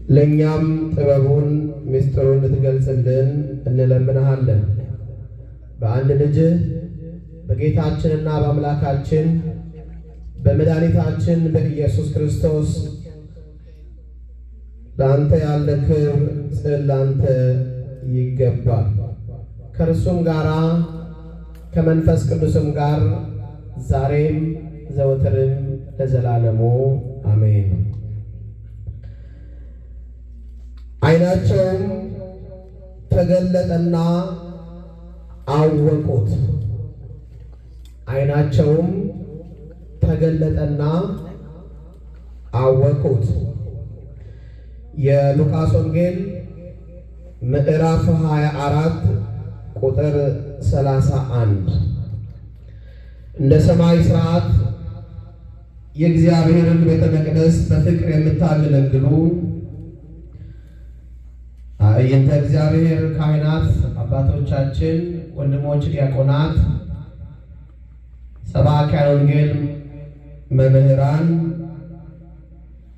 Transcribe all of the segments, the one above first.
ለእኛም ጥበቡን ምስጢሩን ልትገልጽልን እንለምንሃለን። በአንድ ልጅህ በጌታችንና በአምላካችን በመድኃኒታችን በኢየሱስ ክርስቶስ ለአንተ ያለ ክብር ለአንተ ይገባል። ከእርሱም ጋራ ከመንፈስ ቅዱስም ጋር ዛሬም ዘወትርም ለዘላለሙ አሜን። ዓይናቸውም ተገለጠና አወቁት። ዓይናቸውም ተገለጠና አወቁት። የሉቃስ ወንጌል ምዕራፍ 24 ቁጥር 31። እንደ ሰማይ ሥርዓት የእግዚአብሔርን ቤተ መቅደስ በፍቅር የምታገለግሉ አእይንተ እግዚአብሔር ካህናት አባቶቻችን፣ ወንድሞች ዲያቆናት፣ ሰባክያነ ወንጌል መምህራን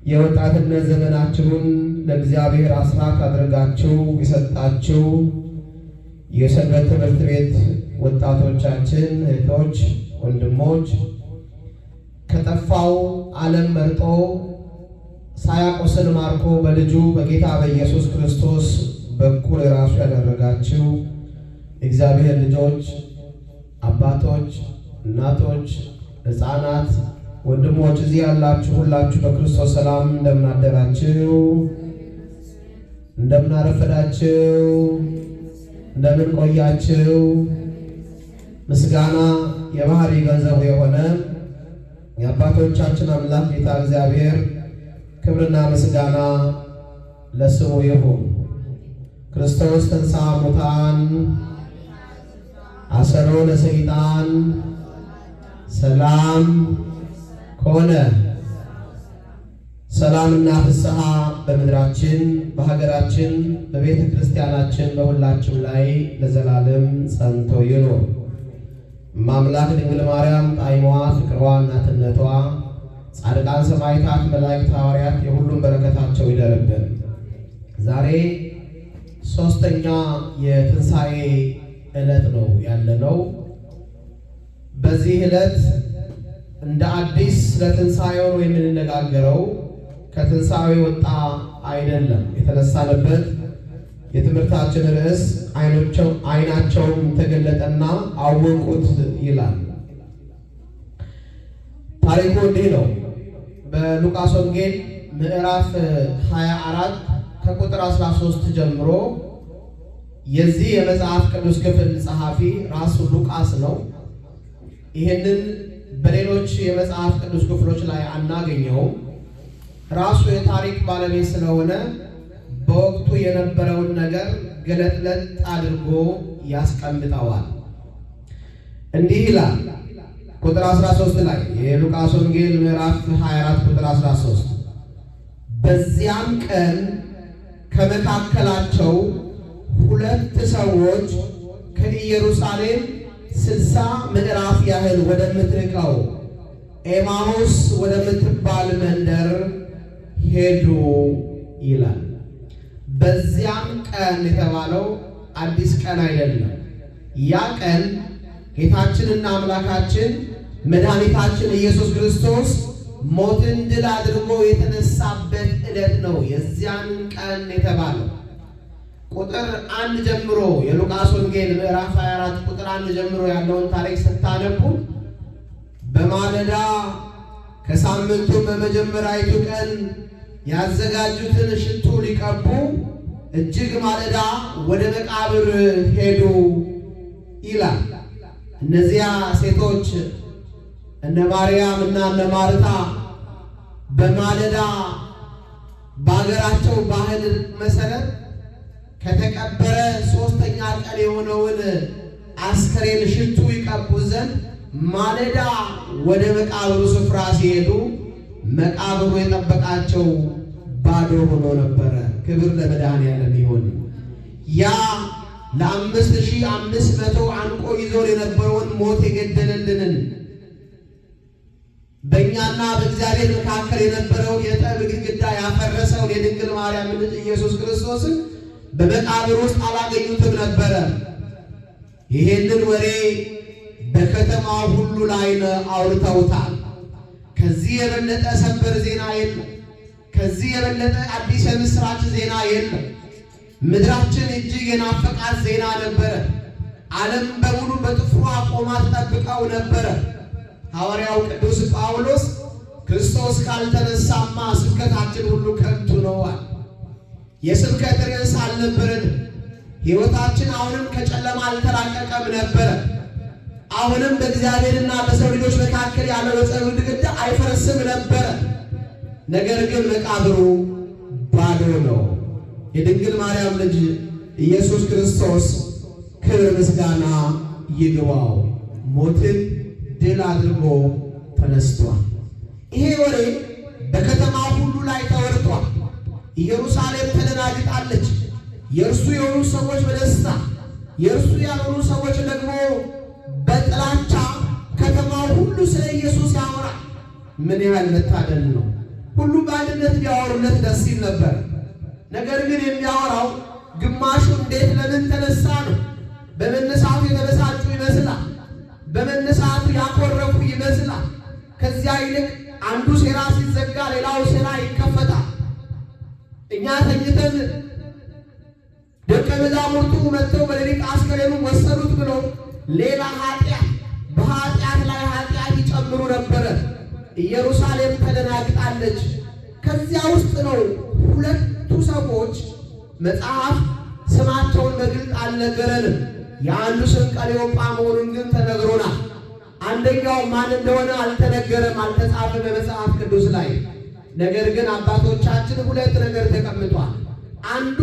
የወጣትነት ዘመናችሁን ለእግዚአብሔር አስራት አድርጋችሁ የሰጣችሁ የሰንበት ትምህርት ቤት ወጣቶቻችን፣ እህቶች፣ ወንድሞች ከጠፋው ዓለም መርጦ ሳያቆስል ማርኮ በልጁ በጌታ በኢየሱስ ክርስቶስ በኩል የራሱ ያደረጋችሁ እግዚአብሔር ልጆች፣ አባቶች፣ እናቶች፣ ሕፃናት፣ ወንድሞች እዚህ ያላችሁ ሁላችሁ በክርስቶስ ሰላም እንደምን አደራችሁ? እንደምን አረፈዳችሁ? እንደምን ቆያችሁ? ምስጋና የባህሪ ገንዘቡ የሆነ የአባቶቻችን አምላክ ጌታ እግዚአብሔር ክብርና ምስጋና ለስሙ ይሁን። ክርስቶስ ተንሥአ እሙታን አሰሮ ለሰይጣን ሰላም ከሆነ ሰላምና ፍስሐ በምድራችን በሀገራችን በቤተ ክርስቲያናችን በሁላችን ላይ ለዘላለም ጸንቶ ይኑር። ማምላክ ድንግል ማርያም ጣዕሟ፣ ፍቅሯ፣ እናትነቷ፣ ጻድቃን ሰማዕታት፣ መላእክት፣ ሐዋርያት የሁሉም በረከታቸው ይደርብን። ዛሬ ሶስተኛ የትንሣኤ ዕለት ነው ያለነው። በዚህ ዕለት እንደ አዲስ ለትንሣኤው ነው የምንነጋገረው። ከትንሣኤው ወጣ አይደለም። የተነሳንበት የትምህርታችን ርዕስ ዓይናቸውም ተገለጠና አወቁት ይላል። ታሪኩ እንዲህ ነው። በሉቃስ ወንጌል ምዕራፍ 24 ከቁጥር 13 ጀምሮ የዚህ የመጽሐፍ ቅዱስ ክፍል ጸሐፊ ራሱ ሉቃስ ነው። ይህንን በሌሎች የመጽሐፍ ቅዱስ ክፍሎች ላይ አናገኘውም። ራሱ የታሪክ ባለቤት ስለሆነ በወቅቱ የነበረውን ነገር ገለጥለጥ አድርጎ ያስቀምጠዋል። እንዲህ ይላል ቁጥር 13 ላይ የሉቃስ ወንጌል ምዕራፍ 24 ቁጥር 13 በዚያም ቀን ከመካከላቸው 2 ሰዎች ከኢየሩሳሌም 60 ምዕራፍ ያህል ወደምትርቀው ኤማሁስ ወደምትባል መንደር ሄዱ ይላል። በዚያም ቀን የተባለው አዲስ ቀን አይደለም። ያ ቀን ጌታችንና አምላካችን መድኃኒታችን ኢየሱስ ክርስቶስ ሞትን ድል አድርጎ የተነሳበት ዕለት ነው። የዚያን ቀን የተባለው ቁጥር 1 ጀምሮ የሉቃስ ወንጌል ምዕራፍ 24 ቁጥር 1 ጀምሮ ያለውን ታሪክ ስታነቡ በማለዳ ከሳምንቱ በመጀመሪያይቱ ቀን ያዘጋጁትን ሽቱ ሊቀቡ እጅግ ማለዳ ወደ መቃብር ሄዱ ይላል። እነዚያ ሴቶች እነ ማርያም እና እነ ማርታ በማለዳ በአገራቸው ባህል መሰረት ከተቀበረ 3ኛ ቀን የሆነውን አስከሬን ሽቱ ይቀቡ ዘንድ ማለዳ ወደ መቃብሩ ስፍራ ሲሄዱ መቃብሩ የጠበቃቸው ባዶ ሆኖ ነበረ። ክብር ለመድኃኔዓለም ይሁን። ያ ለ5500 አንቆ ይዞር የነበረውን ሞት የገደለልንን በእኛና በእግዚአብሔር መካከል የነበረው የጠብ ግድግዳ ያፈረሰውን የድንግል ማርያም ልጅ ኢየሱስ ክርስቶስን በመቃብር ውስጥ አላገኙትም ነበረ። ይሄንን ወሬ በከተማው ሁሉ ላይ አውርተውታል። ከዚህ የበለጠ ሰበር ዜና የለም። ከዚህ የበለጠ አዲስ የምስራች ዜና የለም። ምድራችን እጅግ የናፈቃት ዜና ነበረ። ዓለም በሙሉ በጥፍሯ ቆማ ተጠብቀው ነበረ። ሐዋርያው ቅዱስ ጳውሎስ ክርስቶስ ካልተነሳማ ስብከታችን ሁሉ ከንቱ ነዋል። የስብከት ርዕስ አልነበረን። ሕይወታችን አሁንም ከጨለማ አልተላቀቀም ነበረ። አሁንም በእግዚአብሔርና በሰው ልጆች መካከል ያለው የጸብ ግድግዳ አይፈርስም ነበረ። ነገር ግን መቃብሩ ባዶ ነው። የድንግል ማርያም ልጅ ኢየሱስ ክርስቶስ ክብር ምስጋና ይግባው ሞትን ድል አድርጎ ተነስቷል። ይሄ ወሬ በከተማ ሁሉ ላይ ተወርቷል። ኢየሩሳሌም ተደናግጣለች። የእርሱ የሆኑ ሰዎች በደስታ የእርሱ ያልሆኑ ሰዎች ደግሞ በጥላቻ ከተማው ሁሉ ስለ ኢየሱስ ያወራል። ምን ያህል መታደል ነው! ሁሉ በአንድነት ቢያወሩለት ደስ ይል ነበር። ነገር ግን የሚያወራው ግማሹ እንዴት ለምን ተነሳ ነው። በመነሳቱ የተበሳጩ ይመስላል። በመነሳቱ ያኮረፉ ይመስላል። ከዚያ ይልቅ አንዱ ሴራ ሲዘጋ ሌላው ሴራ ይከፈታል። እኛ ተኝተን ደቀ መዛሙርቱ መጥተው በሌሊት አስከሬኑን ወሰዱት ብሎ ሌላ ኃጢአት በኃጢአት ላይ ኃጢአት ይጨምሩ ነበረ። ኢየሩሳሌም ተደናግጣለች። ከዚያ ውስጥ ነው ሁለቱ ሰዎች መጽሐፍ ስማቸውን በግልጥ አልነገረንም። የአንዱ ስም ቀሌዮጳ መሆኑን ግን ተነግሮናል። አንደኛው ማን እንደሆነ አልተነገረም፣ አልተጻፈም በመጽሐፍ ቅዱስ ላይ። ነገር ግን አባቶቻችን ሁለት ነገር ተቀምጧል። አንዱ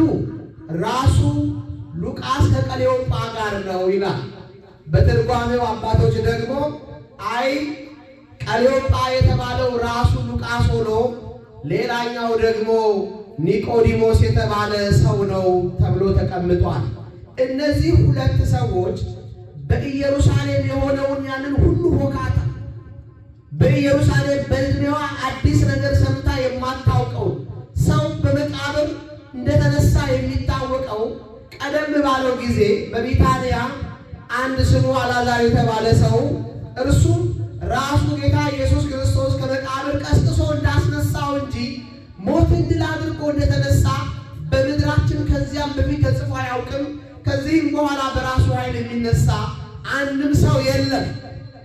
ራሱ ሉቃስ ከቀሌዮጳ ጋር ነው ይላል። በትርጓሜው አባቶች ደግሞ አይ ቀሌዮጳ የተባለው ራሱ ሉቃስ ሆኖ ሌላኛው ደግሞ ኒቆዲሞስ የተባለ ሰው ነው ተብሎ ተቀምጧል። እነዚህ ሁለት ሰዎች በኢየሩሳሌም የሆነውን ያንን ሁሉ ሆካታ በኢየሩሳሌም በዕድሜዋ አዲስ ነገር ሰምታ የማታውቀው ሰው በመቃብር እንደተነሳ የሚታወቀው ቀደም ባለው ጊዜ በቢታንያ አንድ ስሙ አልዓዛር የተባለ ሰው እርሱ ራሱ ጌታ ኢየሱስ ክርስቶስ ከመቃብር ቀስቅሶ እንዳስነሳው እንጂ ሞትን ድል አድርጎ እንደተነሳ በምድራችን ከዚያም በፊት ተጽፎ አያውቅም። ከዚህም በኋላ በራሱ ኃይል የሚነሳ አንድም ሰው የለም።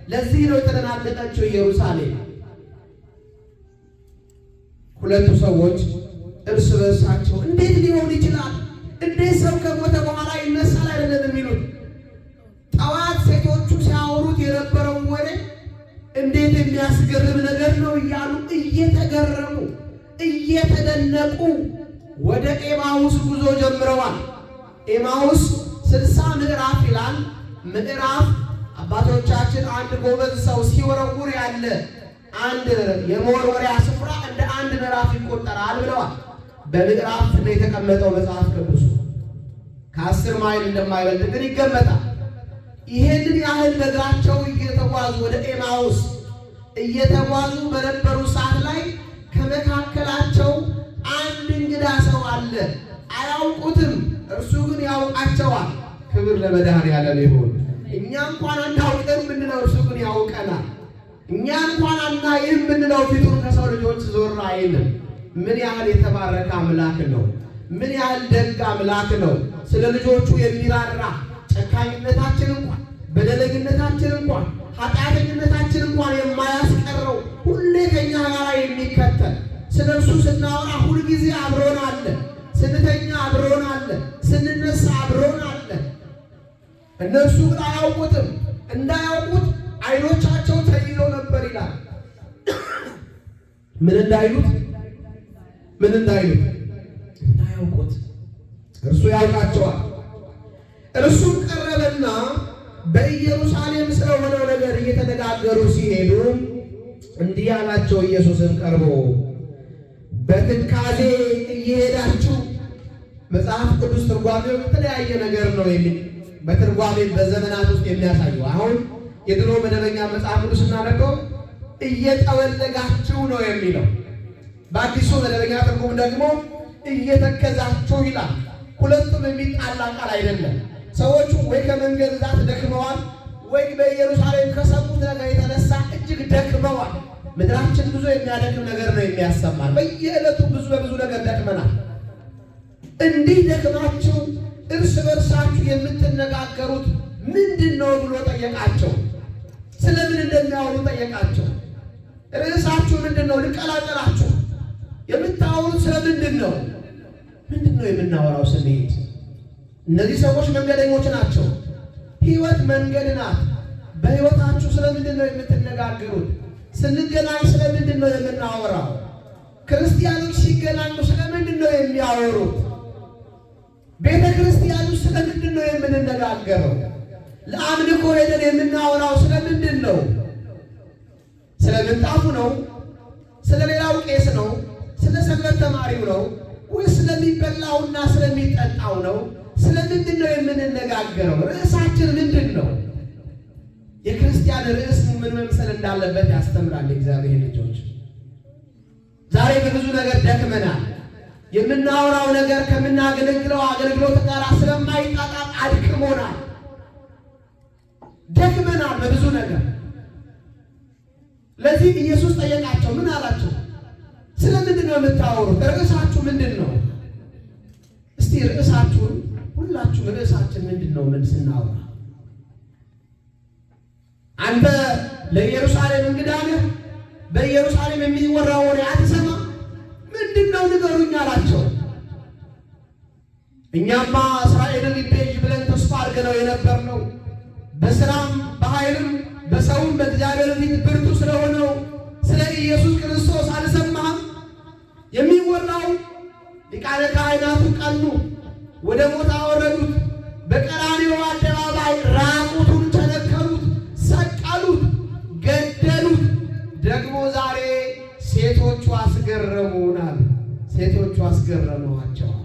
ለዚህ ነው የተደናገጠችው ኢየሩሳሌም። ሁለቱ ሰዎች እርስ በርሳቸው እንዴት ሊሆን ይችላል? እንዴት ሰው ከሞተ በኋላ ይነሳል አይደለም የሚሉት። ጠዋት ሴቶቹ ሲያወሩት የነበረው ወሬ እንዴት የሚያስገርም ነገር ነው እያሉ እየተገረሙ እየተደነቁ ወደ ኤማሁስ ጉዞ ጀምረዋል። ኤማሁስ 60 ምዕራፍ ይላል። ምዕራፍ አባቶቻችን አንድ ጎበዝ ሰው ሲወረውር ያለ አንድ የመወርወሪያ ስፍራ እንደ አንድ ምዕራፍ ይቆጠራል ብለዋል። በምዕራፍ ነው የተቀመጠው መጽሐፍ ቅዱስ። ከ10 ማይል እንደማይበልጥ ግን ይገመታል። ይሄንን ያህል በእግራቸው እየተጓዙ ወደ ኤማሁስ እየተጓዙ በነበሩ ሰዓት ላይ ከመካከላቸው አንድ እንግዳ ሰው አለ። አያውቁትም፣ እርሱ ግን ያውቃቸዋል። ክብር ለመድኃኔዓለም ይሁን። እኛ እንኳን አናውቅም ብንለው እርሱ ግን ያውቀናል። እኛ እንኳን አናይም ብንለው ፊቱን ከሰው ልጆች ዞር አይልም። ምን ያህል የተባረከ አምላክ ነው! ምን ያህል ደግ አምላክ ነው! ስለ ልጆቹ የሚራራ ጨካኝነታችን እንኳን በደለኝነታችን እንኳን ኃጢአተኝነታችን እንኳን የማያስቀረው ሁሌ ከኛ ጋር የሚከተል ስለ እርሱ ስናወራ ሁልጊዜ አብሮን አለ። ስንተኛ አብሮን አለ። ስንነሳ አብሮን አለ። እነሱ ግን አያውቁትም። እንዳያውቁት ዓይኖቻቸው ተይዘው ነበር ይላል። ምን እንዳይሉት እንዳያውቁት እርሱ ያውቃቸዋል። እርሱም ቀረበና በኢየሩሳሌም ስለሆነው ነገር እየተነጋገሩ ሲሄዱ እንዲህ አላቸው። ኢየሱስም ቀርቦ በትካዜ እየሄዳችሁ መጽሐፍ ቅዱስ ትርጓሜው የተለያየ ነገር ነው የሚል በትርጓሜ በዘመናት ውስጥ የሚያሳየው። አሁን የድሮ መደበኛ መጽሐፍ ቅዱስ እናነበው እየጠወለጋችሁ ነው የሚለው። በአዲሱ መደበኛ ትርጉም ደግሞ እየተከዛችሁ ይላል። ሁለቱም የሚጣላ ቃል አይደለም። ሰዎቹ ወይ ከመንገድ ብዛት ደክመዋል፣ ወይ በኢየሩሳሌም ከሰሙት ነገር የተነሳ እጅግ ደክመዋል። ምድራችን ብዙ የሚያደክም ነገር ነው የሚያሰማል። በየዕለቱ በብዙ ነገር ደክመናል። እንዲህ ደክማችሁ እርስ በርሳችሁ የምትነጋገሩት ምንድን ነው ብሎ ጠየቃቸው። ስለምን እንደሚያወሩ ጠየቃቸው። ርዕሳችሁ ምንድን ነው? ልቀላቀላችሁ የምታወሩት ስለምንድን ነው? ምንድን ነው የምናወራው ስንሄድ? እነዚህ ሰዎች መንገደኞች ናቸው። ሕይወት መንገድ ናት። በሕይወታችሁ ስለምንድን ነው የምትነጋገሩት? ስንገናኝ ስለምንድን ነው የምናወራው? ክርስቲያኖች ሲገናኙ ስለምንድን ነው የሚያወሩት? ቤተ ክርስቲያኑ ስለምንድን ነው የምንነጋገረው? ለአምልኮ ሄደን የምናወራው ስለምንድን ነው? ስለ ምንጣፉ ነው? ስለ ሌላው ቄስ ነው? ስለ ሰንበት ተማሪው ነው? ወይስ ስለሚበላውና ስለሚጠጣው ነው? ስለምንድን ነው የምንነጋገረው? ርዕሳችን ምንድን ነው? የክርስቲያን ርዕስ ምን መምሰል እንዳለበት ያስተምራል። እግዚአብሔር ልጆች ዛሬ በብዙ ነገር ደክመናል። የምናወራው ነገር ከምናገለግለው አገልግሎት ጋር ስለማይጣጣም አድክሞናል፣ ደክመናል በብዙ ነገር። ለዚህ ኢየሱስ ጠየቃቸው። ምን አላቸው? ስለምንድን ነው የምታወሩት? ርዕሳችሁ ምንድን ነው? እስቲ ርዕሳችሁን ሁላችሁም ርዕሳችን ምንድን ነው? ምን ስናወራ አንተ ለኢየሩሳሌም እንግዳ ነህ፣ በኢየሩሳሌም የሚወራው ወሬ አትሰማ? ምንድን ነው ንገሩኝ አላቸው። እኛማ እስራኤልን ሊቤዥ ብለን ተስፋ አድርገነው የነበርነው በስራም በኃይልም በሰውም በእግዚአብሔር ፊት ብርቱ ስለሆነው ስለ ኢየሱስ ክርስቶስ አልሰማህም? የሚወራው ሊቃነ ካህናቱ ቀኑ፣ ወደ ሞት አወረዱት፣ በቀራንዮ አደባባይ ራቁቱን ቸነከሩት፣ ሰቀሉት፣ ገደሉት። ደግሞ ዛሬ ሴቶቹ አስገረሙናል። ሴቶቹ አስገረመዋቸዋል።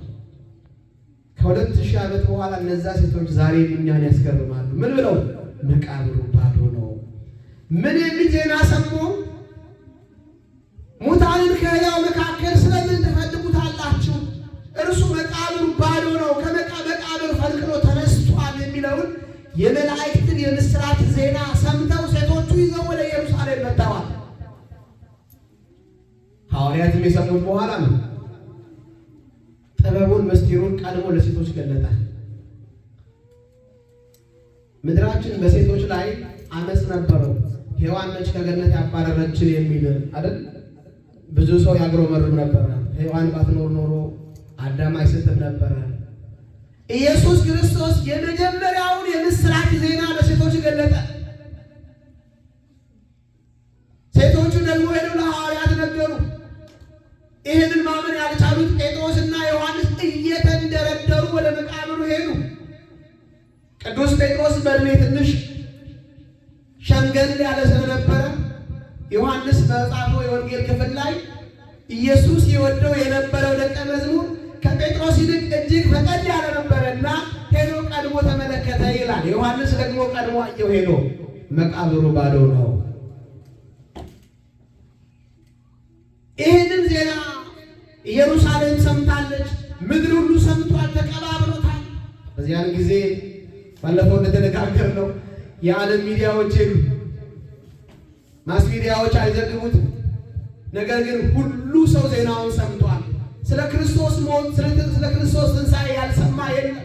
ከ2000 ዓመት በኋላ እነዛ ሴቶች ዛሬ እኛን ያስገርማሉ። ምን ብለው? መቃብሩ ባዶ ነው። ምን የሚል ዜና ሰሙ? ሙታንን ከሕያው መካከል ስለምን ትፈልጉታላችሁ? እርሱ መቃብሩ ባዶ ነው፣ ከመቃብር ፈልቅሎ ተነስቷል የሚለውን የመላእክትን የምስራች ዜና ሰምተው ሴቶቹ ይዘው ወደ ኢየሩሳሌም መጥተዋል። ሐዋርያትም የሰሙት በኋላ ነው። ጥበቡን ምስጢሩን ቀድሞ ለሴቶች ገለጠ። ምድራችን በሴቶች ላይ አመፅ ነበረው። ሔዋን ነች ከገነት ያባረረችን የሚል አይደል? ብዙ ሰው ያግሮመርም ነበረ። ሔዋን ባትኖር ኖሮ አዳም አይስትም ነበረ። ኢየሱስ ክርስቶስ የመጀመሪያውን የምስራች ዜና ለሴቶች ገለጠ። ሴቶቹ ደግሞ ሄደው ለሐዋርያት ነገሩ። ይህንን ማመን ያልቻሉት ጴጥሮስና ዮሐንስ እየተንደረደሩ ወደ መቃብሩ ሄዱ። ቅዱስ ጴጥሮስ በእድሜ ትንሽ ሸምገል ያለ ስለነበረ ዮሐንስ በጻፈው የወንጌል ክፍል ላይ ኢየሱስ የወደው የነበረው ደቀ መዝሙር ከጴጥሮስ ይልቅ እጅግ ፈቀድ ያለ ነበረና ሄዶ ቀድሞ ተመለከተ ይላል። ዮሐንስ ደግሞ ቀድሞ አየው ሄዶ መቃብሩ ባዶ ነው። ይህንን ዜና ኢየሩሳሌም ሰምታለች። ምድር ሁሉ ሰምቷል፣ ተቀባብሎታል። በዚያን ጊዜ ባለፈው እንደተነጋገርነው የዓለም ሚዲያዎች ሄዱ። ማስ ሚዲያዎች አይዘግቡትም። ነገር ግን ሁሉ ሰው ዜናውን ሰምቷል። ስለ ክርስቶስ ሞት፣ ስለ ክርስቶስ ትንሣኤ ያልሰማ የለም።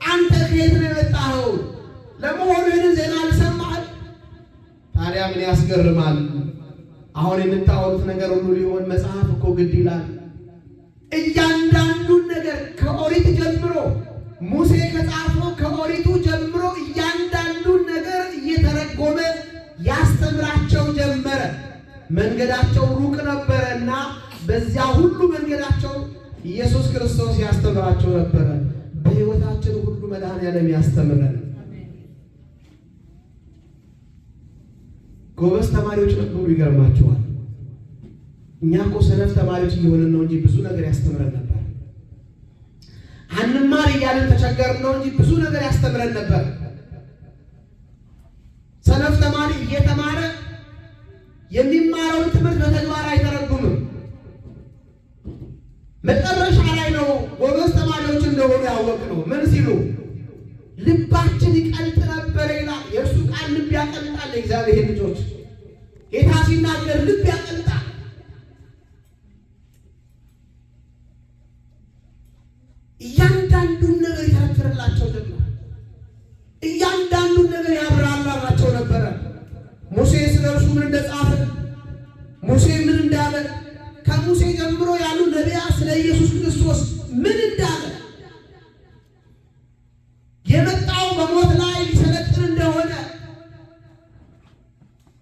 አንተ ከየት ነው የመጣኸው? ለመሆኑ ይህንን ዜና አልሰማህም? ታዲያ ምን ያስገርማል? አሁን የምታወሩት ነገር ሁሉ ሊሆን መጽሐፍ እኮ ግድ ይላል። እያንዳንዱን ነገር ከኦሪት ጀምሮ ሙሴ ከጻፈው ከኦሪቱ ጀምሮ እያንዳንዱን ነገር እየተረጎመ ያስተምራቸው ጀመረ። መንገዳቸው ሩቅ ነበረና በዚያ ሁሉ መንገዳቸው ኢየሱስ ክርስቶስ ያስተምራቸው ነበረ። በሕይወታችን ሁሉ መድኃኔዓለም ያስተምረን። ጎበዝ ተማሪዎች ነበሩ። ይገርማቸዋል። እኛ እኮ ሰነፍ ተማሪዎች እየሆንን ነው እንጂ ብዙ ነገር ያስተምረን ነበር። አንማር እያልን ተቸገርን ነው እንጂ ብዙ ነገር ያስተምረን ነበር። ሰነፍ ተማሪ እየተማረ የሚማረውን ትምህርት በተግባር አይተረጉምም። መጨረሻ ላይ ነው ጎበዝ ተማሪዎች እንደሆኑ ያወቅነው። ምን ሲሉ ልባችን ይቀልጥ ነበር ይላል። የእርሱ ቃል ልብ ያቀልጣል። የእግዚአብሔር ልጆች ጌታ ሲናገር ልብ ያቀልጣል። እያንዳንዱን ነገር ይተረትርላቸው ነበር። እያንዳንዱን ነገር ያብራራላቸው ነበረ። ሙሴ ስለ እርሱ ምን እንደጻፈ፣ ሙሴ ምን እንዳለ፣ ከሙሴ ጀምሮ ያሉ ነቢያት ስለ ኢየሱስ ክርስቶስ ምን እንዳለ፣ የመጣው በሞት ላይ ሊሰለጥን እንደሆነ፣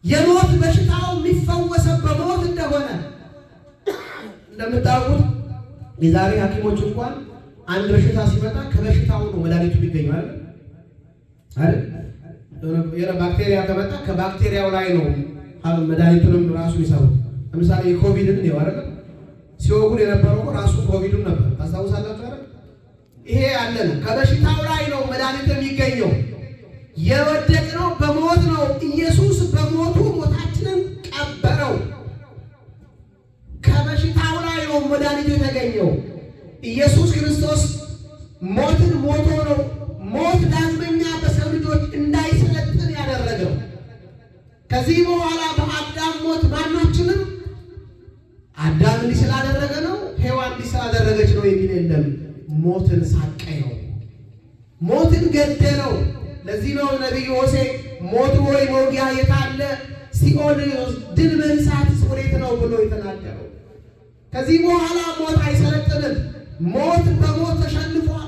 የሞት በሽታው የሚፈወሰው በሞት እንደሆነ እንደምታውቁት የዛሬ ሐኪሞች እንኳን አንድ በሽታ ሲመጣ ከበሽታው ነው መድኃኒቱ የሚገኘው አይደል? የሆነ ባክቴሪያ ከመጣ ከባክቴሪያው ላይ ነው መድኃኒቱንም ራሱ ይሰሩት። ለምሳሌ የኮቪድን ነው አይደል? ሲወጉን የነበረው ራሱ ኮቪድን ነበር። ታስታውሳላችሁ አይደል? ይሄ ያለ ነው። ከበሽታው ላይ ነው መድኃኒቱ የሚገኘው። የወደቅነው በሞት ነው። ኢየሱስ በሞቱ ሞታችንን ቀበረው። ከበሽታው ላይ ነው መድኃኒቱ የተገኘው። ኢየሱስ ክርስቶስ ሞትን ሞቶ ነው ሞት ዳግመኛ በሰው ልጆች እንዳይሰለጥን ያደረገው። ከዚህ በኋላ በአዳም ሞት ማናችንም አዳም እንዲህ ስላደረገ ነው፣ ሔዋን እንዲህ ስላደረገች ነው የሚል የለም። ሞትን ሳቀየው፣ ሞትን ገደለው። ለዚህ ነው ነቢዩ ሆሴዕ ሞት ሆይ መውጊያ የት አለ? ሲኦል ድል መንሳት ወዴት ነው ብሎ የተናገረው። ከዚህ በኋላ ሞት አይሰለጥንም። ሞት በሞት ተሸንፏል።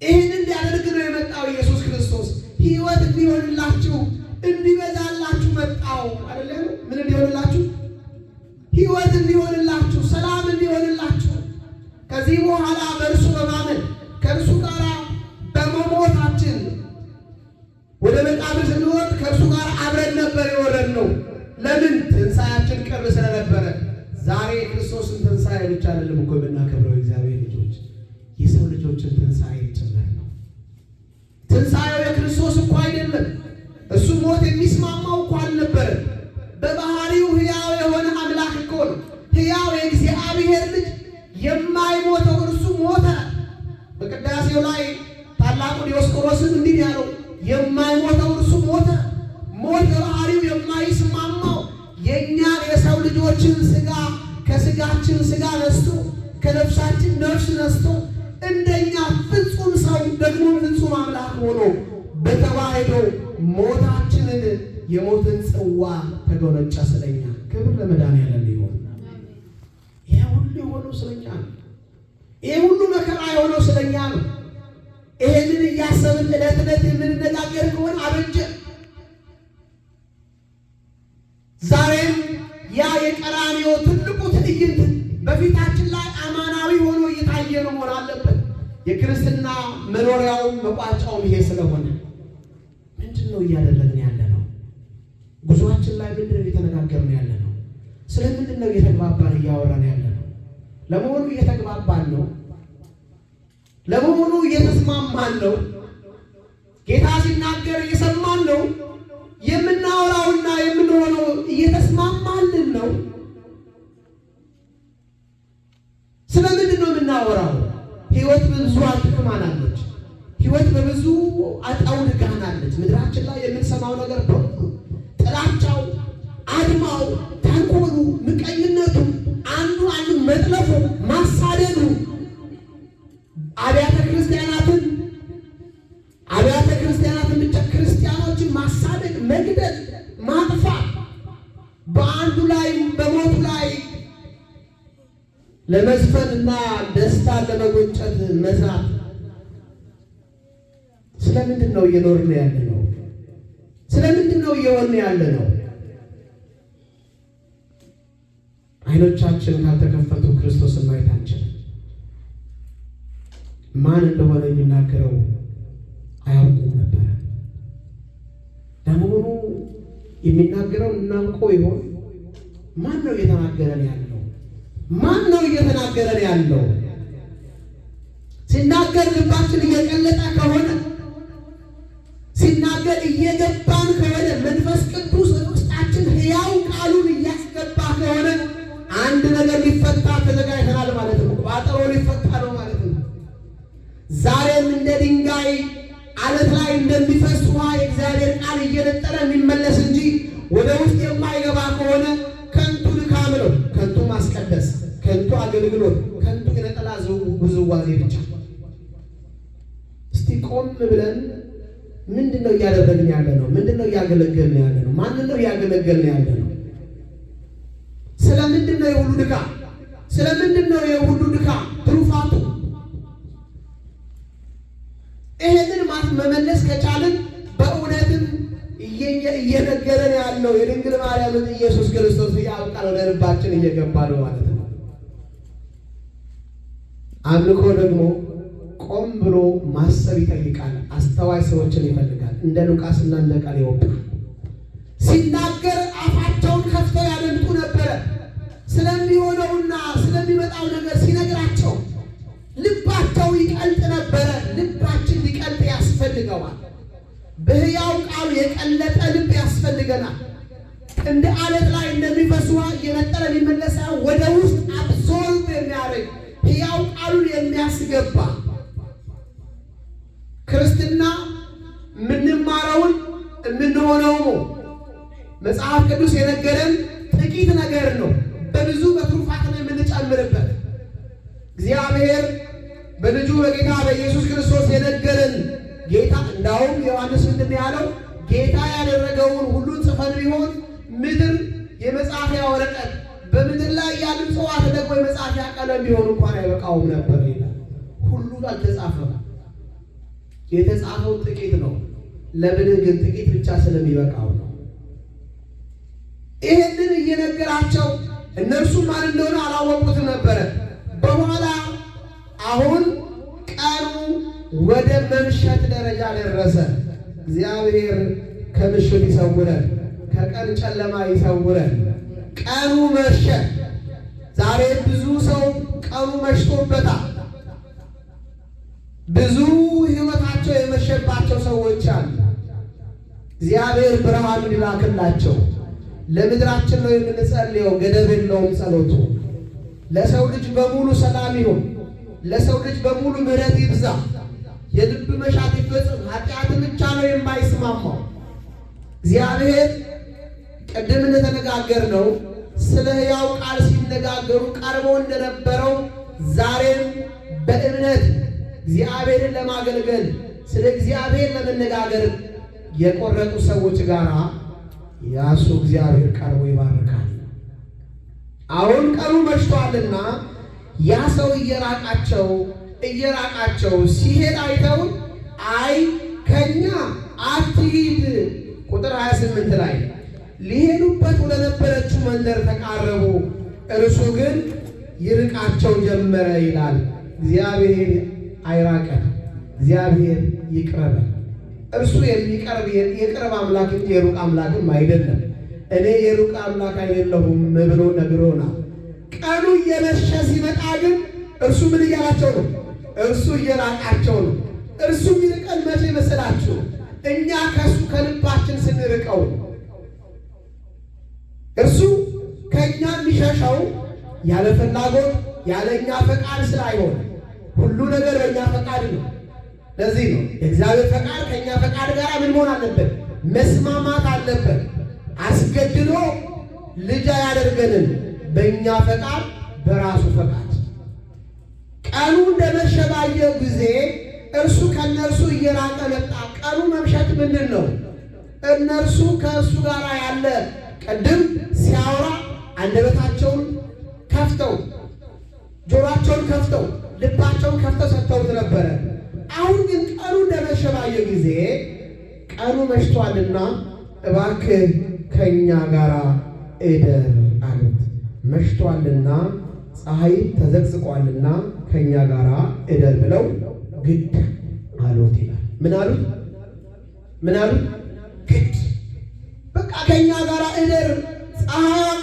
ይህንን ሊያደርግ ነው የመጣው ኢየሱስ ክርስቶስ። ሕይወት እንዲሆንላችሁ እንዲበዛላችሁ መጣው አይደለም? ምን እንዲሆንላችሁ? ሕይወት እንዲሆንላችሁ፣ ሰላም እንዲሆንላችሁ። ከዚህ በኋላ በእርሱ በማመን ከእርሱ ጋር በመሞታችን ወደ መቃብር ስንወርድ ከእርሱ ጋር አብረን ነበር የወረድነው። ለምን? ትንሣኤያችን ቅርብ ስለነበረ። ዛሬ የክርስቶስን ትንሣኤ ብቻ አይደለም እኮ የምናከብረው እግዚአብሔር ልጆች፣ የሰው ልጆችን ትንሣኤ ጭምር ነው። ትንሣኤው የክርስቶስ እኮ አይደለም። እሱ ሞት የሚስማማው እኮ አልነበረም። በባህሪው ሕያው የሆነ አምላክ እኮ ነው። ሕያው የእግዚአብሔር ልጅ የማይሞተው እርሱ ሞተ። በቅዳሴው ላይ ታላቁ ዲዮስቆሮስን እንዲህ ያለው የማይሞተው እርሱ ሞተ። ሞት በባህሪው የማይስማማው የእኛን የሰው ልጆችን ሥጋ ከሥጋችን ሥጋ ነስቶ ከነፍሳችን ነፍስ ነስቶ እንደኛ ፍጹም ሰው ደግሞ ፍጹም አምላክ ሆኖ በተዋህዶ ሞታችንን የሞትን ጽዋ ተጎነጨ ስለኛ። ክብር ለመድኃኒዓለም ይሁን። ይሄ ሁሉ የሆነው ስለኛ ነው። ይሄ ሁሉ መከራ የሆነው ስለኛ ነው። ይሄንን እያሰብን ዕለት ዕለት የምንነጋገር ከሆነ አበጀ። ዛሬም ያ የቀራንዮ ትልቁ ትዕይንት በፊታችን ላይ አማናዊ ሆኖ እየታየ ነው መሆን አለበት። የክርስትና መኖሪያውም መቋጫውም ይሄ ስለሆነ ምንድን ነው እያደረግን ያለ ነው? ጉዞአችን ላይ ምንድን ነው እየተነጋገርን ያለ ነው? ስለ ምንድን ነው እየተግባባን እያወራን ያለ ነው? ለመሆኑ እየተግባባን ነው? ለመሆኑ እየተስማማን ነው? ጌታ ሲናገር እየሰማን ነው? የምናወራውና የምንሆነው እየተስማማልን ነው? ስለ ምንድን ነው የምናወራው? ሕይወት በብዙ አድክማናለች። ሕይወት በብዙ አጣውድጋናለች። ምድራችን ላይ የምንሰማው ነገር በሙሉ ጥላቻው፣ አድማው፣ ተንኮሉ፣ ምቀኝነቱ፣ አንዱ አንዱን መጥለፉ፣ ማሳደዱ፣ አብያተ ክርስቲያናትን ብቻ ክርስቲያኖችን ማሳደድ፣ መግደል፣ ማጥፋት፣ በአንዱ ላይ በሞቱ ላይ ለመዝፈንና ደስታን ለመጎንጨት መስራት። ስለምንድን ነው እየኖርን ያለ ነው? ስለምንድን ነው እየሆንን ያለ ነው? አይኖቻችን ካልተከፈቱ ክርስቶስን ማየት አንችልም። ማን እንደሆነ የሚናገረው አያውቁም ነበር። ለመሆኑ የሚናገረው እናውቀው ይሆን? ማን ነው እየተናገረን ያለው? ማን ነው እየተናገረን ያለው? ሲናገር ልባችን እየቀለጠ ከሆነ፣ ሲናገር እየገባን ከሆነ፣ መንፈሱ አንድ ነገር ሊፈታ ተዘጋጅተናል ማለት ነው። ቋጠሮ ሊፈታ ነው ማለት ነው። ዛሬም እንደ ድንጋይ አለት ላይ እንደሚፈስ ውሃ የእግዚአብሔር ቃል እየነጠረ የሚመለስ እንጂ ወደ ውስጥ የማይገባ ከሆነ ከንቱ ድካም ነው፣ ከንቱ ማስቀደስ፣ ከንቱ አገልግሎት፣ ከንቱ የነጠላ ውዝዋዜ ብቻ። እስቲ ቆም ብለን ምንድነው እያደረግን ያለ ነው? ምንድነው እያገለገልን ያለ ነው? ማንን ነው እያገለገልን ያለ ነው? ስለምንድነው የሁሉ ድካም? ስለምንድነው የሁሉ ድካም? ትሩፋቱ ይሄንን መመለስ ከቻልን በእውነትም እየነገረን ያለው የድንግል ማርያምን ኢየሱስ ክርስቶስ ያውቃል ወደ ልባችን እየገባ ነው ማለት ነው። አምልኮ ደግሞ ቆም ብሎ ማሰብ ይጠይቃል። አስተዋይ ሰዎችን ይፈልጋል። እንደ ሉቃስና እንደ ቀሌዮጳ ሲናገር አፋቸውን ከፍተው ያደምጡ ነበረ። ስለሚሆነውና ስለሚመጣው ነገር ሲነግራቸው ልባቸው ይቀልጥ ነበረ። ልባችን ሊቀልጥ ያስፈልገዋል። በሕያው ቃሉ የቀለጠ ልብ ያስፈልገናል። እንደ አለት ላይ እንደሚፈስ ውሃ እየነጠረ ሊመለስ ወደ ውስጥ አብሶርብ የሚያደርግ ሕያው ቃሉን የሚያስገባ ክርስትና የምንማረውን የምንሆነው መጽሐፍ ቅዱስ የነገረን ጥቂት ነገር ነው። በብዙ በትሩፋት ነው የምንጨምርበት። እግዚአብሔር በልጁ በጌታ በኢየሱስ ክርስቶስ የነገረን ጌታ እንዳውም ዮሐንስ ምንድን ያለው? ጌታ ያደረገውን ሁሉን ጽፈን ቢሆን ምድር የመጻፊያ ወረቀት በምድር ላይ ያሉ ጽዋት ደግሞ የመጻፊያ ቀለም ቢሆን እንኳን አይበቃውም ነበር ይላል። ሁሉ አልተጻፈም። የተጻፈው ጥቂት ነው። ለብልህ ግን ጥቂት ብቻ ስለሚበቃው ነው። ይህንን እየነገራቸው እነርሱ ማን እንደሆነ አላወቁትም ነበረ። በኋላ አሁን ቀኑ ወደ መምሸት ደረጃ ደረሰ። እግዚአብሔር ከምሽት ይሰውረን፣ ከቀን ጨለማ ይሰውረን። ቀኑ መሸ። ዛሬ ብዙ ሰው ቀኑ መሽቶበታል። ብዙ ሕይወታቸው የመሸባቸው ሰዎች አሉ። እግዚአብሔር ብርሃኑን ይላክላቸው። ለምድራችን ነው የምንጸልየው፣ ገደብ የለውም ጸሎቱ። ለሰው ልጅ በሙሉ ሰላም ይሁን። ለሰው ልጅ በሙሉ ምሕረት ይብዛ። የልብ መሻት ይፈጽም። ኃጢአትን ብቻ ነው የማይስማማው። እግዚአብሔር ቅድም እንደተነጋገር ነው ስለ ሕያው ቃል ሲነጋገሩ ቀርቦ እንደነበረው ዛሬም በእምነት እግዚአብሔርን ለማገልገል ስለ እግዚአብሔር ለመነጋገር የቆረጡ ሰዎች ጋር ያሱ እግዚአብሔር ቀርቦ ይባርካል። አሁን ቀኑ መሽቷልና ያ ሰው እየራቃቸው ሲሄድ አይተው አይ ከኛ አትሂድ። ቁጥር 28 ላይ ሊሄዱበት ወደ ነበረችው መንደር ተቃረቡ፣ እርሱ ግን ይርቃቸው ጀመረ ይላል። እግዚአብሔር አይራቀን፣ እግዚአብሔር ይቅረበን። እርሱ የሚቀርብ የቅርብ አምላክ እንጂ የሩቅ አምላክም አይደለም። እኔ የሩቅ አምላክ አይደለሁም ብሎ ነግሮናል። ቀኑ እየመሸ ሲመጣ ግን እርሱ ምን እያላቸው ነው? እርሱ እየራቃቸው ነው። እርሱ የሚርቀን መቼ መሰላችሁ? እኛ ከእሱ ከልባችን ስንርቀው። እርሱ ከእኛ የሚሸሸው ያለ ፍላጎት ያለ እኛ ፈቃድ ስላይሆን፣ ሁሉ ነገር በእኛ ፈቃድ ነው። ለዚህ ነው የእግዚአብሔር ፈቃድ ከእኛ ፈቃድ ጋር ምን መሆን አለበት? መስማማት አለበት። አስገድዶ ልጅ አያደርገንም። በእኛ ፈቃድ በራሱ ፈቃድ። ቀኑ እንደመሸ ባየ ጊዜ እርሱ ከእነርሱ እየራቀ መጣ። ቀኑ መምሸት ምንድን ነው? እነርሱ ከእሱ ጋር ያለ ቅድም ሲያወራ አንደበታቸውን ከፍተው ጆሮአቸውን ከፍተው ልባቸውን ከፍተው ሰጥተውት ነበረ። አሁን ግን ቀኑ እንደመሸ ባየ ጊዜ ቀኑ መሽቷልና እባክህ ከእኛ ጋር እደር አሉት። መሽቷልና ፀሐይ ተዘቅዝቋልና ከእኛ ጋር እደር ብለው ግድ አሉት ይላል። ምን አሉት? ግድ በቃ ከእኛ ጋር እደር፣ ፀሐይ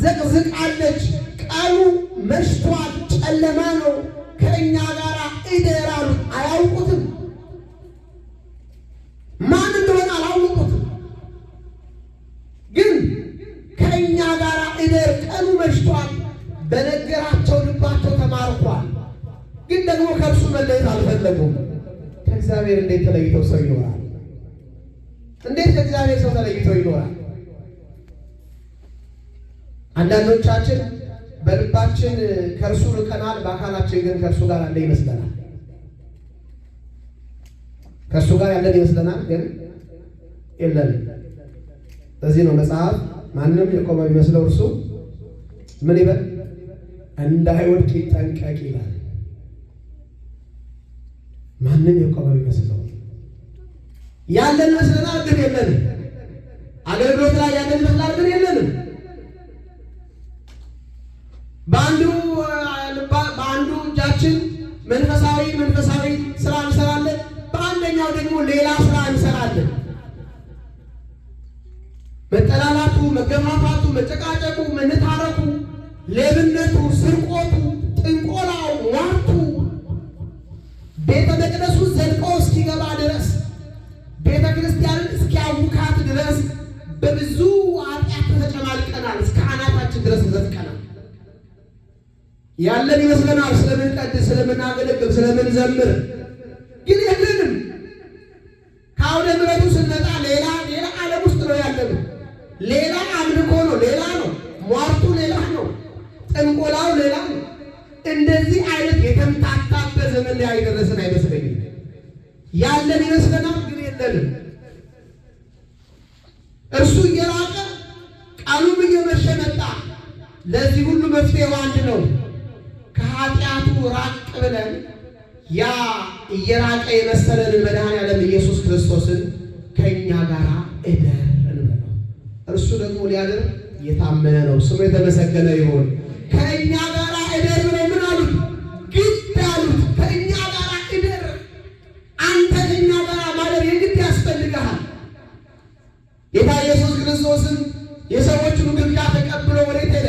ዘቅዝቃለች፣ ቀኑ መሽቷል፣ ጨለማ ነው፣ ከእኛ ጋር እደር አሉት። አያውቁትም፣ ማን እንደሆነ አላወቁትም። ግን ከእኛ ጋር እደር፣ ቀኑ መሽቷል፣ መለየት አልፈለጉም። ከእግዚአብሔር እንዴት ተለይተው ሰው ይኖራል? እንዴት ከእግዚአብሔር ሰው ተለይተው ይኖራል? አንዳንዶቻችን በልባችን ከእርሱ ርቀናል፣ በአካላችን ግን ከእርሱ ጋር ያለ ይመስለናል። ከእርሱ ጋር ያለን ይመስለናል፣ ግን የለንም። ለዚህ ነው መጽሐፍ ማንም የቆመ ቢመስለው እርሱ ምን ይበል? እንዳይወድቅ ይጠንቀቅ ይላል። ማንም የቆመ ቢመስለው ያለን ይመስለናል፣ ግን የለንም። አገልግሎት ላይ ያለን ይመስላል፣ ግን የለንም። በአንዱ እጃችን መንፈሳዊ ስራ እንሰራለን፣ በአንደኛው ደግሞ ሌላ ስራ እንሰራለን። መጠላላቱ፣ መገፋፋቱ፣ መጨቃጨቁ፣ መነታረኩ፣ ሌብነቱ፣ ስርቆቱ፣ ጥንቆላው፣ ሟርቱ ቤተ መቅደሱ ዘልቆ እስኪገባ ድረስ ቤተ ክርስቲያንን እስኪያውካት ድረስ በብዙ ኃጢአት ተጨማልቀናል። እስከ አናታችን ድረስ ዘፍቀናል። ያለን ይመስለናል ስለምንቀድስ፣ ስለምናገለግል፣ ስለምንዘምር፣ ግን የለንም። ከአውደ ምሕረቱ ስንመጣ ሌላ ዓለም ውስጥ ነው ያለነው። ሌላ አምልኮ ነው፣ ሌላ ነው። ሟርቱ ሌላ ነው፣ ጥንቆላው ሌላ ነው። እንደዚህ አይነት የተምታታበት ዘመን ላይ አይደረስን አይመስለኝም። ያለን ይመስለናል፣ ግን የለንም። እርሱ እየራቀ ቃሉም እየመሸ መጣ። ለዚህ ሁሉ መፍትሄው አንድ ነው። ከኃጢአቱ ራቅ ብለን ያ እየራቀ የመሰለንን መድኃኔዓለም ኢየሱስ ክርስቶስን ከእኛ ጋር እደር እንበለው። እርሱ ደግሞ ሊያድር የታመነ ነው። ስሙ የተመሰገነ ይሁን። ከእኛ ጋር እደር ብለው ምን አሉት? ግድ አሉት። ከእኛ ጋር እደር። አንተ ከእኛ ጋር ማደር የግድ ያስፈልግሃል። ጌታ ኢየሱስ ክርስቶስን የሰዎቹን ግብዣ ተቀብሎ ወዴት ሄደ?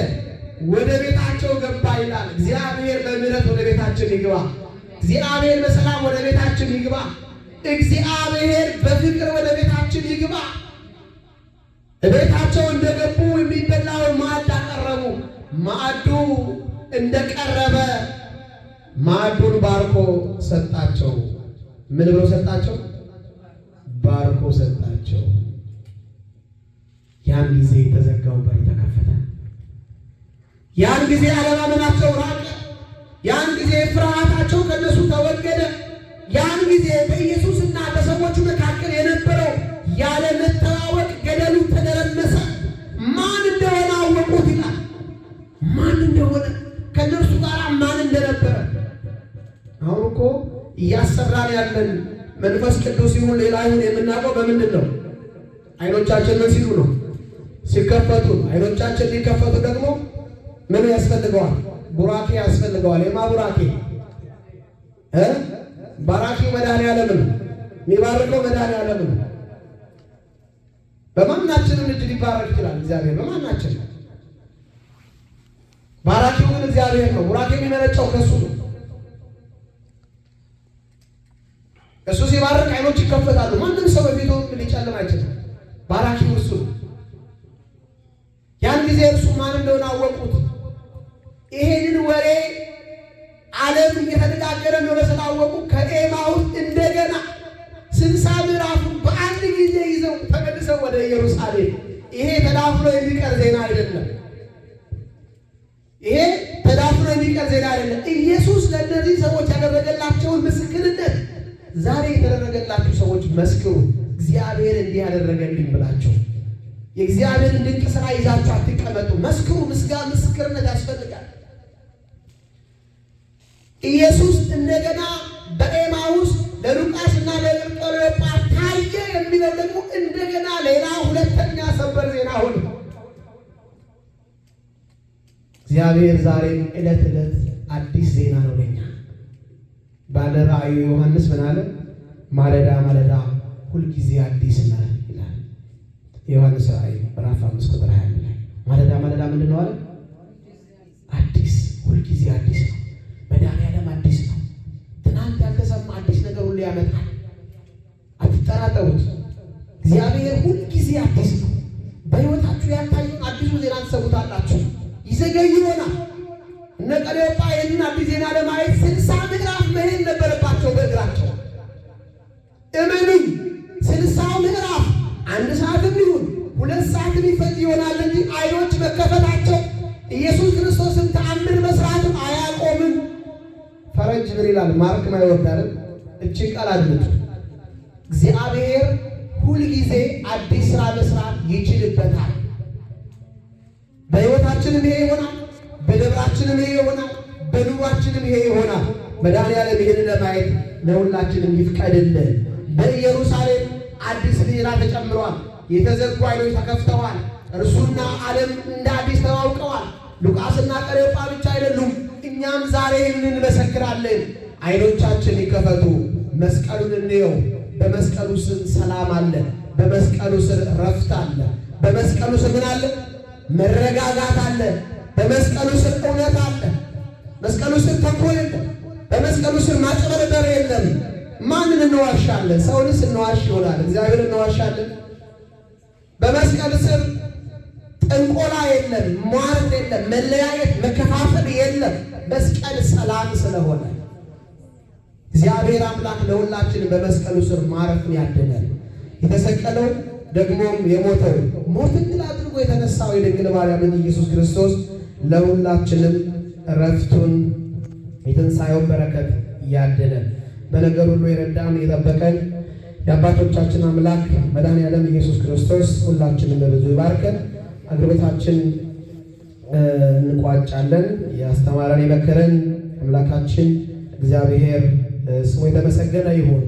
ወደ ቤታቸው ገባ ይላል። እግዚአብሔር በምሕረት ወደ ቤታችን ይግባ። እግዚአብሔር በሰላም ወደ ቤታችን ይግባ። እግዚአብሔር በፍቅር ወደ ቤታችን ይግባ። ቤታቸው እንደገቡ የሚበላውን ማዕድ አቀረቡ። ማዕዱ እንደቀረበ ማዕዱን ባርኮ ሰጣቸው። ምን ብሎ ሰጣቸው? ባርኮ ሰጣቸው። ያን ጊዜ የተዘጋው በር ተከፈተ። ያን ጊዜ አለማመናቸው ራቀ። ያን ጊዜ ፍርሃታቸው ከነሱ ተወገደ። ያን ጊዜ በኢየሱስና በሰዎቹ መካከል የነበረው ያለ መተዋወቅ ገደሉ ተደረመሰ። ማን እንደሆነ አወቁት ይላል። ማን እንደሆነ ከነርሱ ጋር ማን እንደነበረ። አሁን እኮ እያሰራን ያለን መንፈስ ቅዱስ ይሁን ሌላ ይሁን የምናውቀው በምንድን ነው? አይኖቻችን ምን ሲሉ ነው? ሲከፈቱ። አይኖቻችን ሊከፈቱ ደግሞ ምን ያስፈልገዋል? ቡራኬ ያስፈልገዋል። የማ ቡራኬ? ባራኪው መድኃኔዓለም ነው። የሚባርከው መድኃኔዓለም ነው። በማናችንም እጅ ሊባረክ ይችላል እግዚአብሔር፣ በማናችን። ባራኪው ግን እግዚአብሔር ነው። ቡራኬ የሚመነጨው ከእሱ ነው። እሱ ሲባርክ አይኖች ይከፈታሉ። ማንም ሰው በፊቱ ሊጨልም አይችልም። ባራኪው እሱ ነው። ያን ጊዜ እርሱ ማን እንደሆነ አወቁት። ይሄንን ወሬ ዓለም እየተነጋገረ እንደሆነ ስላወቁ ከኤማሁስ እንደገና 60 ምዕራፉን በአንድ ጊዜ ይዘው ተመልሰው ወደ ኢየሩሳሌም። ይሄ ተዳፍኖ የሚቀር ዜና አይደለም። ይሄ ተዳፍኖ የሚቀር ዜና አይደለም። ኢየሱስ ለእነዚህ ሰዎች ያደረገላቸውን ምስክርነት ዛሬ የተደረገላችሁ ሰዎች መስክሩ። እግዚአብሔር እንዲህ ያደረገልኝ ብላችሁ የእግዚአብሔርን ድንቅ ሥራ ይዛችሁ አትቀመጡ። መስክሩ። ምስክርነት ያስፈልጋል። ኢየሱስ እንደገና በኤማሁስ ለሉቃስ እና ለቀለዮጳ ታየ የሚለው ደግሞ እንደገና ሌላ ሁለተኛ ሰበር ዜና ሆነ። እግዚአብሔር ዛሬም ዕለት ዕለት አዲስ ዜና ነው ለኛ። ባለ ራእዩ ዮሐንስ ምን አለ? ማለዳ ማለዳ ሁልጊዜ አዲስ ነህ ይላል። የዮሐንስ ራእይ ምዕራፍ 5 ቁጥር 20 ላይ ማለዳ ማለዳ ምንድን ነው አለ? አዲስ፣ ሁልጊዜ አዲስ ነው። መድኃኔዓለም አዲስ ነው። ትናንት ያልተሰማ አዲስ ነገር ሁሉ ያመጣል። አትጠራጠሩት። እግዚአብሔር ሁልጊዜ አዲስ ነው። በሕይወታችሁ ያልታየውን አዲሱ ዜና ትሰሙታላችሁ። ይዘገይ ይሆናል። እነ ቀለዮጳ ይህንን አዲስ ዜና ለማየት 60 ምዕራፍ መሄድ ነበረባቸው። አረጅ ምን ይላል? ማርክ ማይወዳል። እችን ቃል አድምጡ። እግዚአብሔር ሁልጊዜ አዲስ ስራ መስራት ይችልበታል። በሕይወታችንም ይሄ ይሆናል፣ በደብራችንም ይሄ ይሆናል፣ በኑሯችንም ይሄ ይሆናል። መድኃኒዓለም ይህን ለማየት ለሁላችንም ይፍቀድልን። በኢየሩሳሌም አዲስ ዜና ተጨምሯል። የተዘጉ ዓይኖች ተከፍተዋል። እርሱና ዓለም እንደ አዲስ ተዋውቀዋል። ሉቃስና ቀሌዮጳ ብቻ አይደሉም። እኛም ዛሬ ይህንን እንመሰክራለን። ዓይኖቻችን ይከፈቱ፣ መስቀሉን እንየው። በመስቀሉ ስር ሰላም አለ። በመስቀሉ ስር ረፍት አለ። በመስቀሉ ስር ምን አለ? መረጋጋት አለ። በመስቀሉ ስር እውነት አለ። መስቀሉ ስር ተንኮል የለም። በመስቀሉ ስር ማጭበርበር የለም። ማንን እንዋሻለን? ሰውንስ እንዋሽ ይሆናል። እግዚአብሔር እንዋሻለን? በመስቀል ስር ጥንቆላ የለም፣ ሟርት የለም፣ መለያየት መከፋፈል የለም። መስቀል ሰላም ስለሆነ እግዚአብሔር አምላክ ለሁላችን በመስቀሉ ስር ማረፍን ያድነን። የተሰቀለው ደግሞም የሞተው ሞትን ድል አድርጎ የተነሳው የድንግል ማርያምን ኢየሱስ ክርስቶስ ለሁላችንም ረፍቱን የትንሣኤውን በረከት ያድነን። በነገር ሁሉ የረዳን የጠበቀን የአባቶቻችን አምላክ መድኃኒዓለም ኢየሱስ ክርስቶስ ሁላችንም በብዙ ይባርከን። አገልግሎታችን እንቋጫለን። ያስተማረን የመከረን አምላካችን እግዚአብሔር ስሙ የተመሰገነ ይሁን።